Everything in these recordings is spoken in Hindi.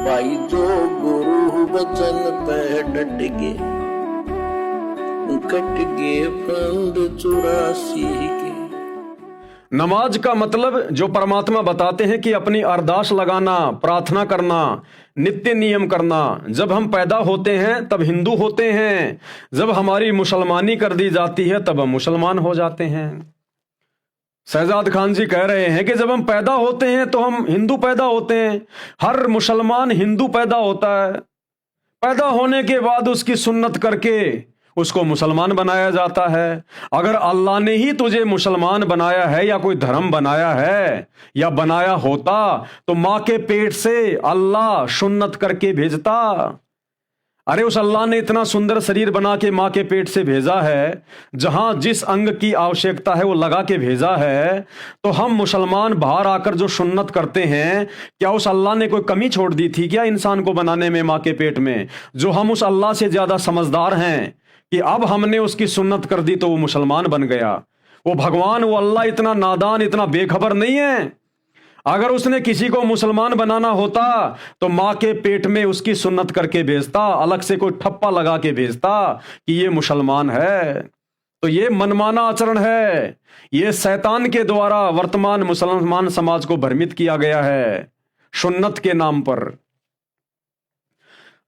भाई जो गुरु वचन पे डट गए, कट गए फंद 84 के। नमाज का मतलब जो परमात्मा बताते हैं कि अपनी अरदास लगाना, प्रार्थना करना, नित्य नियम करना। जब हम पैदा होते हैं तब हिंदू होते हैं, जब हमारी मुसलमानी कर दी जाती है तब हम मुसलमान हो जाते हैं। शहजाद खान जी कह रहे हैं कि जब हम पैदा होते हैं तो हम हिंदू पैदा होते हैं, हर मुसलमान हिंदू पैदा होता है। पैदा होने के बाद उसकी सुन्नत करके उसको मुसलमान बनाया जाता है। अगर अल्लाह ने ही तुझे मुसलमान बनाया है या कोई धर्म बनाया है या बनाया होता तो मां के पेट से अल्लाह सुन्नत करके भेजता। अरे उस अल्लाह ने इतना सुंदर शरीर बना के मां के पेट से भेजा है, जहां जिस अंग की आवश्यकता है वो लगा के भेजा है। तो हम मुसलमान बाहर आकर जो सुन्नत करते हैं, क्या उस अल्लाह ने कोई कमी छोड़ दी थी क्या इंसान को बनाने में मां के पेट में? जो हम उस अल्लाह से ज्यादा समझदार हैं कि अब हमने उसकी सुन्नत कर दी तो वो मुसलमान बन गया। वो भगवान, वो अल्लाह इतना नादान, इतना बेखबर नहीं है। अगर उसने किसी को मुसलमान बनाना होता तो मां के पेट में उसकी सुन्नत करके भेजता, अलग से कोई ठप्पा लगा के भेजता कि ये मुसलमान है। तो ये मनमाना आचरण है, ये शैतान के द्वारा वर्तमान मुसलमान समाज को भ्रमित किया गया है सुन्नत के नाम पर।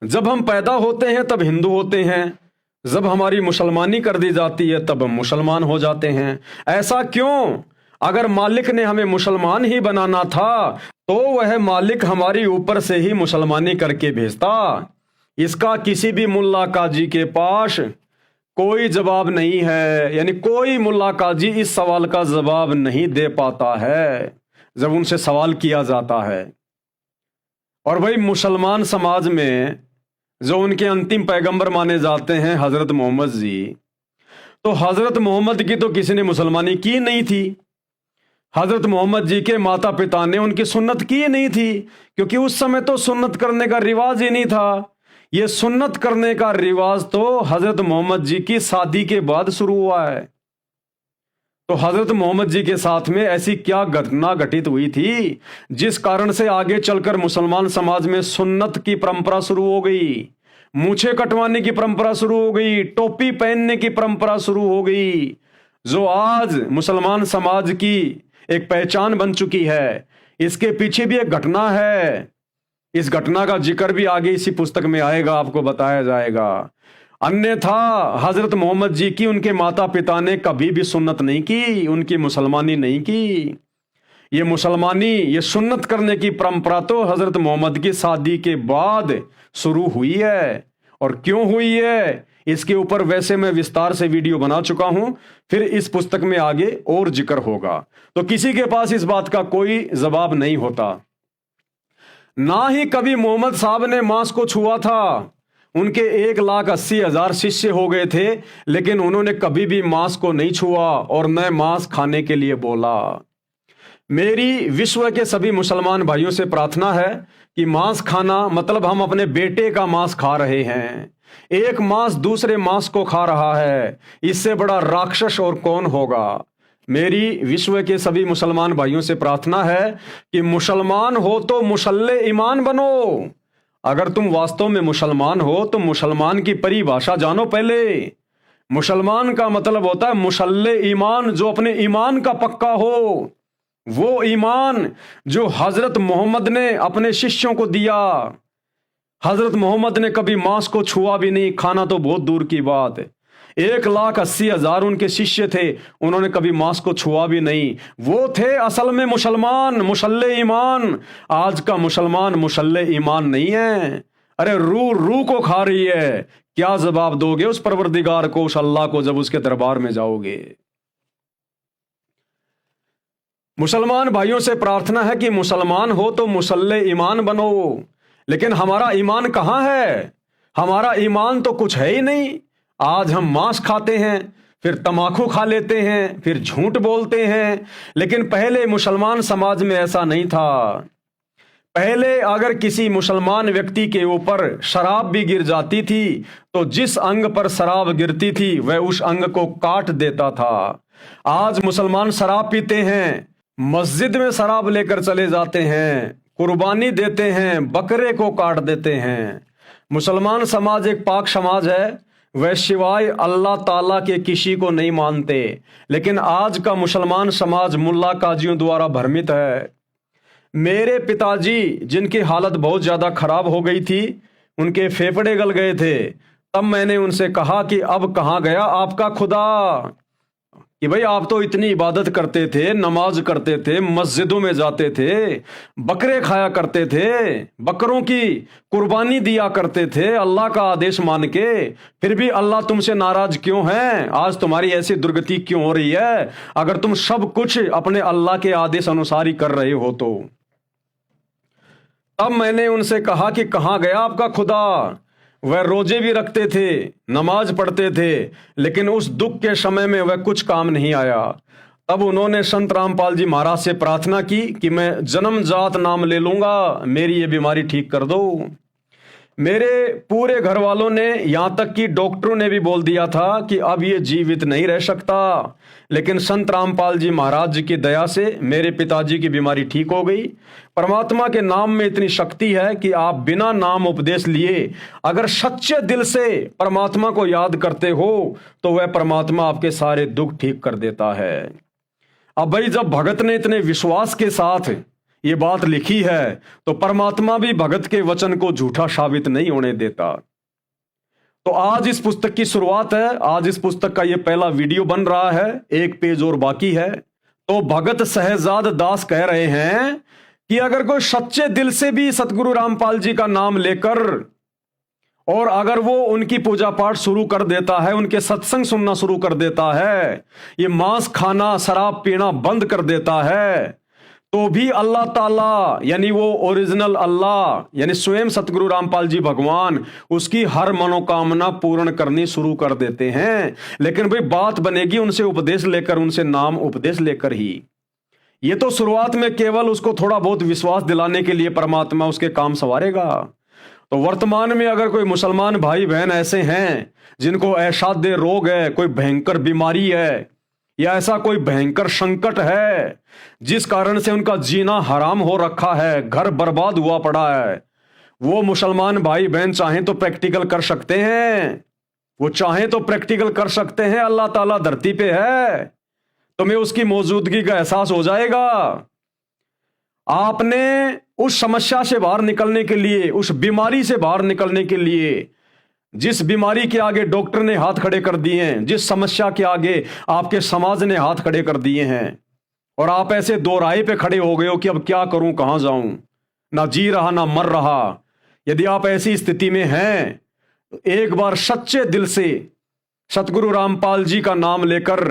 जब हम पैदा होते हैं तब हिंदू होते हैं, जब हमारी मुसलमानी कर दी जाती है तब हम मुसलमान हो जाते हैं। ऐसा क्यों? अगर मालिक ने हमें मुसलमान ही बनाना था तो वह मालिक हमारी ऊपर से ही मुसलमानी करके भेजता। इसका किसी भी मुल्ला काजी के पास कोई जवाब नहीं है, यानी कोई मुल्ला काजी इस सवाल का जवाब नहीं दे पाता है जब उनसे सवाल किया जाता है। और भाई मुसलमान समाज में जो उनके अंतिम पैगंबर माने जाते हैं हजरत मोहम्मद जी, तो हजरत मोहम्मद की तो किसी ने मुसलमानी की नहीं थी। हजरत मोहम्मद जी के माता पिता ने उनकी सुन्नत की नहीं थी, क्योंकि उस समय तो सुन्नत करने का रिवाज ही नहीं था। यह सुन्नत करने का रिवाज तो हजरत मोहम्मद जी की शादी के बाद शुरू हुआ है। तो हजरत मोहम्मद जी के साथ में ऐसी क्या घटना घटित हुई थी जिस कारण से आगे चलकर मुसलमान समाज में सुन्नत की परंपरा शुरू हो गई, मूछें कटवाने की परंपरा शुरू हो गई, टोपी पहनने की परंपरा शुरू हो गई, जो आज मुसलमान समाज की एक पहचान बन चुकी है। इसके पीछे भी एक घटना है, इस घटना का जिक्र भी आगे इसी पुस्तक में आएगा, आपको बताया जाएगा। अन्यथा हजरत मोहम्मद जी की उनके माता पिता ने कभी भी सुन्नत नहीं की, उनकी मुसलमानी नहीं की। ये मुसलमानी, ये सुन्नत करने की परंपरा तो हजरत मोहम्मद की शादी के बाद शुरू हुई है। और क्यों हुई है इसके ऊपर वैसे मैं विस्तार से वीडियो बना चुका हूं, फिर इस पुस्तक में आगे और जिक्र होगा। तो किसी के पास इस बात का कोई जवाब नहीं होता। ना ही कभी मोहम्मद साहब ने मांस को छुआ था। उनके 1,80,000 शिष्य हो गए थे, लेकिन उन्होंने कभी भी मांस को नहीं छुआ और न मांस खाने के लिए बोला। मेरी विश्व के सभी मुसलमान भाइयों से प्रार्थना है कि मांस खाना मतलब हम अपने बेटे का मांस खा रहे हैं। एक मांस दूसरे मांस को खा रहा है, इससे बड़ा राक्षस और कौन होगा। मेरी विश्व के सभी मुसलमान भाइयों से प्रार्थना है कि मुसलमान हो तो मुसल्ले ईमान बनो। अगर तुम वास्तव में मुसलमान हो तो मुसलमान की परिभाषा जानो पहले। मुसलमान का मतलब होता है मुसल्ले ईमान, जो अपने ईमान का पक्का हो। वो ईमान जो हजरत मोहम्मद ने अपने शिष्यों को दिया। हजरत मोहम्मद ने कभी मांस को छुआ भी नहीं, खाना तो बहुत दूर की बात है। 1,80,000 उनके शिष्य थे, उन्होंने कभी मांस को छुआ भी नहीं। वो थे असल में मुसलमान, मुसल्ले ईमान। आज का मुसलमान मुसल्ले ईमान नहीं है। अरे रूह को खा रही है। क्या जवाब दोगे उस परवरदिगार को, उस अल्लाह को, जब उसके दरबार में जाओगे? मुसलमान भाइयों से प्रार्थना है कि मुसलमान हो तो मुसल्ले ईमान बनो। लेकिन हमारा ईमान कहां है? हमारा ईमान तो कुछ है ही नहीं। आज हम मांस खाते हैं, फिर तमाकू खा लेते हैं, फिर झूठ बोलते हैं। लेकिन पहले मुसलमान समाज में ऐसा नहीं था। पहले अगर किसी मुसलमान व्यक्ति के ऊपर शराब भी गिर जाती थी तो जिस अंग पर शराब गिरती थी वह उस अंग को काट देता था। आज मुसलमान शराब पीते हैं, मस्जिद में शराब लेकर चले जाते हैं। कुर्बानी देते हैं, बकरे को काट देते हैं। मुसलमान समाज एक पाक समाज है, वह सिवाय अल्लाह ताला के किसी को नहीं मानते। लेकिन आज का मुसलमान समाज मुल्ला काजियों द्वारा भ्रमित है। मेरे पिताजी जिनकी हालत बहुत ज़्यादा खराब हो गई थी, उनके फेफड़े गल गए थे, तब मैंने उनसे कहा कि अब कहाँ गया आपका खुदा? कि भाई आप तो इतनी इबादत करते थे, नमाज करते थे, मस्जिदों में जाते थे, बकरे खाया करते थे, बकरों की कुर्बानी दिया करते थे अल्लाह का आदेश मान के, फिर भी अल्लाह तुमसे नाराज क्यों है? आज तुम्हारी ऐसी दुर्गति क्यों हो रही है अगर तुम सब कुछ अपने अल्लाह के आदेश अनुसार ही कर रहे हो तो? तब मैंने उनसे कहा कि कहाँ गया आपका खुदा? वह रोजे भी रखते थे, नमाज पढ़ते थे, लेकिन उस दुख के समय में वह कुछ काम नहीं आया। तब उन्होंने संत रामपाल जी महाराज से प्रार्थना की कि मैं जन्मजात नाम ले लूंगा, मेरी ये बीमारी ठीक कर दो। मेरे पूरे घर वालों ने, यहाँ तक कि डॉक्टरों ने भी बोल दिया था कि अब ये जीवित नहीं रह सकता, लेकिन संत रामपाल जी महाराज जी की दया से मेरे पिताजी की बीमारी ठीक हो गई। परमात्मा के नाम में इतनी शक्ति है कि आप बिना नाम उपदेश लिए अगर सच्चे दिल से परमात्मा को याद करते हो तो वह परमात्मा आपके सारे दुख ठीक कर देता है। अब भाई जब भगत ने इतने विश्वास के साथ ये बात लिखी है तो परमात्मा भी भगत के वचन को झूठा साबित नहीं होने देता। तो आज इस पुस्तक की शुरुआत है, आज इस पुस्तक का ये पहला वीडियो बन रहा है, एक पेज और बाकी है। तो भगत सहजाद दास कह रहे हैं कि अगर कोई सच्चे दिल से भी सतगुरु रामपाल जी का नाम लेकर और अगर वो उनकी पूजा पाठ शुरू कर देता है, उनके सत्संग सुनना शुरू कर देता है, ये मांस खाना शराब पीना बंद कर देता है, तो भी अल्लाह ताला यानी वो ओरिजिनल अल्लाह यानी स्वयं सतगुरु रामपाल जी भगवान उसकी हर मनोकामना पूर्ण करनी शुरू कर देते हैं। लेकिन भाई बात बनेगी उनसे उपदेश लेकर, उनसे नाम उपदेश लेकर ही। ये तो शुरुआत में केवल उसको थोड़ा बहुत विश्वास दिलाने के लिए परमात्मा उसके काम संवारेगा। तो वर्तमान में अगर कोई मुसलमान भाई बहन ऐसे हैं जिनको असाध्य रोग है, कोई भयंकर बीमारी है या ऐसा कोई भयंकर संकट है जिस कारण से उनका जीना हराम हो रखा है, घर बर्बाद हुआ पड़ा है, वो मुसलमान भाई बहन चाहें तो प्रैक्टिकल कर सकते हैं, वो चाहें तो प्रैक्टिकल कर सकते हैं। अल्लाह ताला धरती पे है, तुम्हें उसकी मौजूदगी का एहसास हो जाएगा। आपने उस समस्या से बाहर निकलने के लिए, उस बीमारी से बाहर निकलने के लिए, जिस बीमारी के आगे डॉक्टर ने हाथ खड़े कर दिए हैं, जिस समस्या के आगे आपके समाज ने हाथ खड़े कर दिए हैं, और आप ऐसे दो राह पे खड़े हो गए हो कि अब क्या करूं, कहां जाऊं, ना जी रहा ना मर रहा। यदि आप ऐसी स्थिति में हैं तो एक बार सच्चे दिल से सतगुरु रामपाल जी का नाम लेकर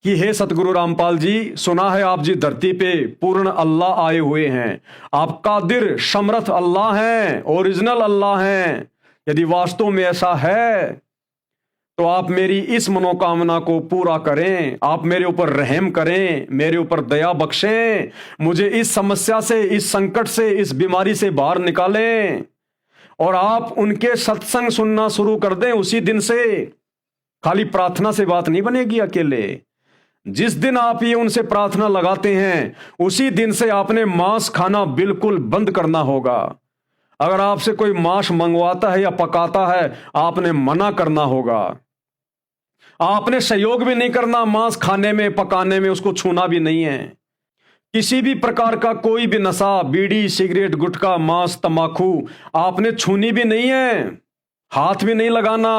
कि हे सतगुरु रामपाल जी, सुना है आप जी धरती पे पूर्ण अल्लाह आए हुए हैं, आप कादिर समर्थ अल्लाह हैं, ओरिजिनल अल्लाह हैं। यदि वास्तव में ऐसा है तो आप मेरी इस मनोकामना को पूरा करें, आप मेरे ऊपर रहम करें, मेरे ऊपर दया बख्शें, मुझे इस समस्या से, इस संकट से, इस बीमारी से बाहर निकालें। और आप उनके सत्संग सुनना शुरू कर दें उसी दिन से। खाली प्रार्थना से बात नहीं बनेगी अकेले। जिस दिन आप ये उनसे प्रार्थना लगाते हैं उसी दिन से आपने मांस खाना बिल्कुल बंद करना होगा। अगर आपसे कोई मांस मंगवाता है या पकाता है, आपने मना करना होगा। आपने सहयोग भी नहीं करना मांस खाने में, पकाने में, उसको छूना भी नहीं है। किसी भी प्रकार का कोई भी नशा, बीड़ी, सिगरेट, गुटखा, मांस, तंबाकू आपने छूनी भी नहीं है, हाथ भी नहीं लगाना।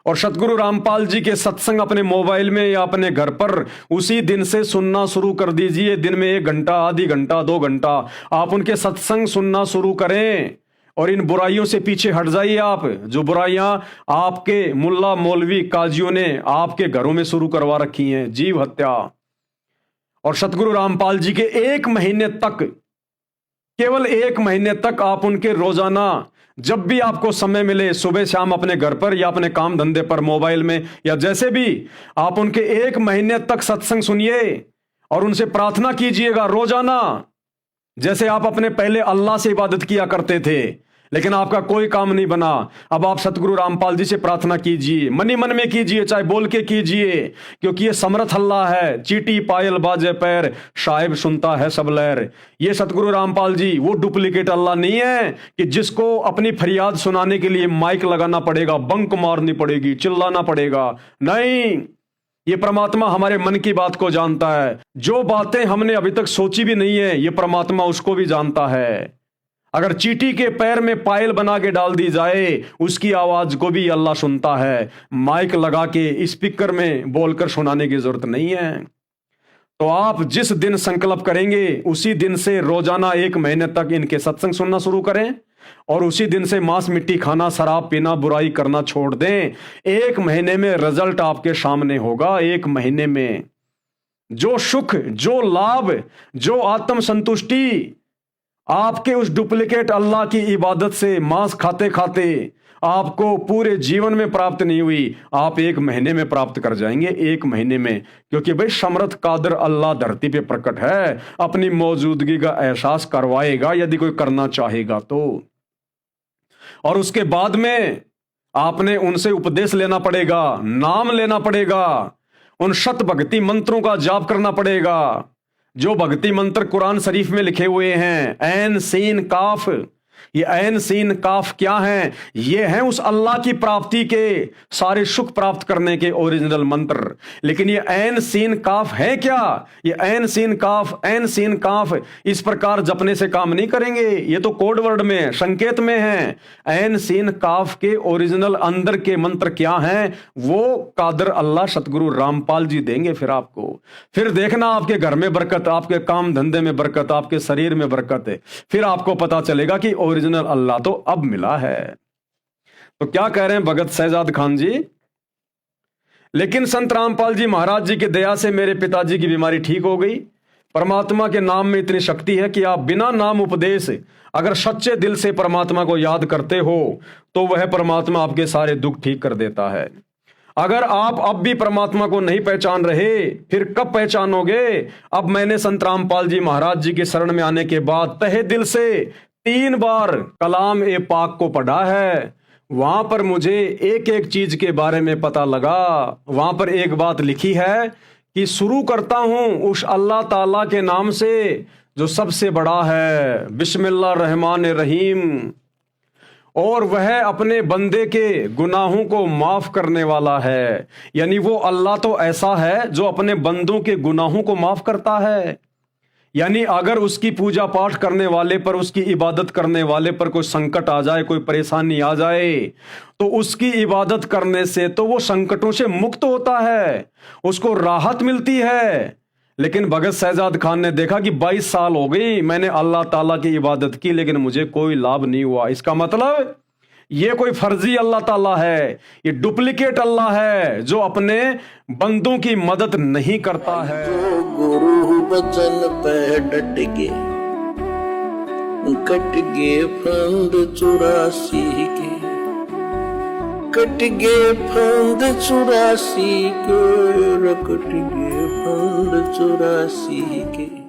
और सतगुरु रामपाल जी के सत्संग अपने मोबाइल में या अपने घर पर उसी दिन से सुनना शुरू कर दीजिए। दिन में 1 घंटा, आधी घंटा, 2 घंटा आप उनके सत्संग सुनना शुरू करें और इन बुराइयों से पीछे हट जाइए। आप जो बुराइयां आपके मुल्ला मौलवी काजियों ने आपके घरों में शुरू करवा रखी हैं, जीव हत्या। और सतगुरु रामपाल जी के 1 महीने तक, केवल 1 महीने तक आप उनके रोजाना जब भी आपको समय मिले, सुबह शाम अपने घर पर या अपने काम धंधे पर, मोबाइल में या जैसे भी, आप उनके 1 महीने तक सत्संग सुनिए और उनसे प्रार्थना कीजिएगा रोजाना। जैसे आप अपने पहले अल्लाह से इबादत किया करते थे, लेकिन आपका कोई काम नहीं बना। अब आप सतगुरु रामपाल जी से प्रार्थना कीजिए, मनी मन में कीजिए, चाहे बोल के कीजिए, क्योंकि ये समर्थ अल्लाह है। चीटी पायल बाजे पैर, शायब सुनता है सब लहर। ये सतगुरु रामपाल जी वो डुप्लीकेट अल्लाह नहीं है कि जिसको अपनी फरियाद सुनाने के लिए माइक लगाना पड़ेगा, बंक मारनी पड़ेगी, चिल्लाना पड़ेगा। नहीं, ये परमात्मा हमारे मन की बात को जानता है। जो बातें हमने अभी तक सोची भी नहीं है, ये परमात्मा उसको भी जानता है। अगर चींटी के पैर में पायल बना के डाल दी जाए, उसकी आवाज को भी अल्लाह सुनता है। माइक लगा के स्पीकर में बोलकर सुनाने की जरूरत नहीं है। तो आप जिस दिन संकल्प करेंगे उसी दिन से रोजाना 1 महीने तक इनके सत्संग सुनना शुरू करें, और उसी दिन से मांस मिट्टी खाना, शराब पीना, बुराई करना छोड़ दें। 1 महीने में रिजल्ट आपके सामने होगा। 1 महीने में जो सुख, जो लाभ, जो आत्म संतुष्टि आपके उस डुप्लीकेट अल्लाह की इबादत से मांस खाते खाते आपको पूरे जीवन में प्राप्त नहीं हुई, आप 1 महीने में प्राप्त कर जाएंगे। 1 महीने में, क्योंकि भाई समर्थ कादर अल्लाह धरती पे प्रकट है, अपनी मौजूदगी का एहसास करवाएगा यदि कोई करना चाहेगा तो। और उसके बाद में आपने उनसे उपदेश लेना पड़ेगा, नाम लेना पड़ेगा, उन शत भक्ति मंत्रों का जाप करना पड़ेगा। जो भक्ति मंत्र कुरान शरीफ में लिखे हुए हैं, ऐन सीन काफ, ये ऐन सीन काफ क्या है? ये हैं उस अल्लाह की प्राप्ति के, सारे सुख प्राप्त करने के ओरिजिनल मंत्र। लेकिन ये ऐन सीन काफ है क्या? ये ऐन सीन काफ, ऐन सीन काफ इस प्रकार जपने से काम नहीं करेंगे। ये तो कोड वर्ड में, संकेत में है। ऐन सीन काफ के ओरिजिनल अंदर के मंत्र क्या हैं? वो कादर अल्लाह सतगुरु रामपाल जी देंगे फिर आपको। फिर देखना आपके घर में बरकत, आपके काम धंधे में बरकत, आपके शरीर में बरकत है। फिर आपको पता चलेगा कि ओरिजिनल अल्लाह तो अब मिला है। तो क्या कह रहे हैं भगत शहजाद खान जी? लेकिन संत रामपाल जी महाराज जी की दया से मेरे पिताजी की बीमारी ठीक हो गई। परमात्मा के नाम में इतनी शक्ति है कि आप बिना नाम उपदेश अगर सच्चे दिल से परमात्मा को याद करते हो तो वह परमात्मा आपके सारे दुख ठीक कर देता है। अगर आप अब भी परमात्मा को नहीं पहचान रहे, फिर कब पहचानोगे? अब मैंने संत रामपाल जी महाराज जी के शरण में आने के बाद तहे दिल से 3 बार कलाम ए पाक को पढ़ा है। वहां पर मुझे एक एक चीज के बारे में पता लगा। वहां पर एक बात लिखी है कि शुरू करता हूं उस अल्लाह ताला के नाम से जो सबसे बड़ा है, बिस्मिल्लाह रहमान रहीम, और वह अपने बंदे के गुनाहों को माफ करने वाला है। यानी वो अल्लाह तो ऐसा है जो अपने बंदों के गुनाहों को माफ करता है। यानी अगर उसकी पूजा पाठ करने वाले पर, उसकी इबादत करने वाले पर कोई संकट आ जाए, कोई परेशानी आ जाए, तो उसकी इबादत करने से तो वो संकटों से मुक्त होता है, उसको राहत मिलती है। लेकिन भगत शहजाद खान ने देखा कि 22 साल हो गई मैंने अल्लाह ताला की इबादत की, लेकिन मुझे कोई लाभ नहीं हुआ। इसका मतलब ये कोई फर्जी अल्लाह ताला है, ये डुप्लीकेट अल्लाह है जो अपने बंदों की मदद नहीं करता है। जो गुरु बचन पे डट के कट गए फंद 84 के, कट गए फंद 84 के, कट गए फंद 84 के।